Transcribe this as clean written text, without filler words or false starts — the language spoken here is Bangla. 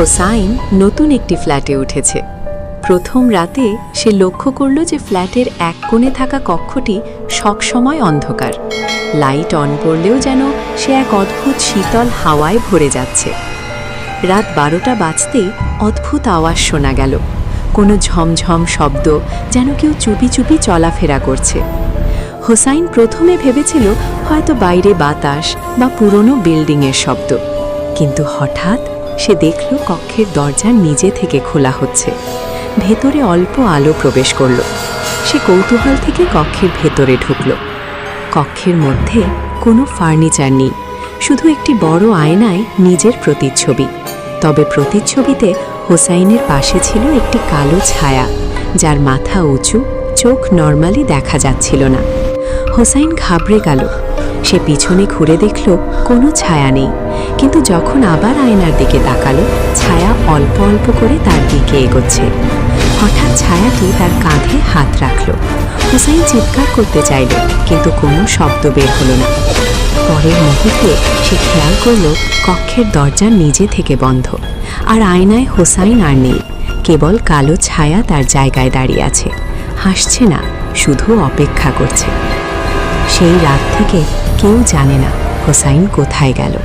হোসাইন নতুন একটি ফ্ল্যাটে উঠেছে। প্রথম রাতে সে লক্ষ্য করল যে ফ্ল্যাটের এক কোণে থাকা কক্ষটি সবসময় অন্ধকার। লাইট অন করলেও যেন সে এক অদ্ভুত শীতল হাওয়ায় ভরে যাচ্ছে। রাত 12টা বাজতেই অদ্ভুত আওয়াজ শোনা গেল, কোনো ঝমঝম শব্দ, যেন কেউ চুপি চুপি চলাফেরা করছে। হোসাইন প্রথমে ভেবেছিল হয়তো বাইরে বাতাস বা পুরনো বিল্ডিংয়ের শব্দ, কিন্তু হঠাৎ সে দেখল কক্ষের দরজা নিজে থেকে খোলা হচ্ছে। ভেতরে অল্প আলো প্রবেশ করল। সে কৌতূহল থেকে কক্ষের ভেতরে ঢুকল। কক্ষের মধ্যে কোনো ফার্নিচার নেই, শুধু একটি বড় আয়নায় নিজের প্রতিচ্ছবি। তবে প্রতিচ্ছবিতে হোসাইনের পাশে ছিল একটি কালো ছায়া, যার মাথা উঁচু, চোখ নর্মালি দেখা যাচ্ছিল না। হোসাইন ঘাবড়ে গেল। সে পিছনে ঘুরে দেখল কোনো ছায়া নেই, কিন্তু যখন আবার আয়নার দিকে তাকালো, ছায়া অল্প অল্প করে তার দিকে এগোচ্ছে। হঠাৎ ছায়াটি তার কাঁধে হাত রাখল। হোসাইন চিৎকার করতে চাইল, কিন্তু কোনো শব্দ বের হলো না। পরের মুহূর্তে সে খেয়াল করল কক্ষের দরজা নিজে থেকে বন্ধ, আর আয়নায় হোসাইন আর নেই। কেবল কালো ছায়া তার জায়গায় দাঁড়িয়ে আছে, হাসছে না, শুধু অপেক্ষা করছে। সেই রাত থেকে কেউ জানে না হোসাইন কোথায় গেল।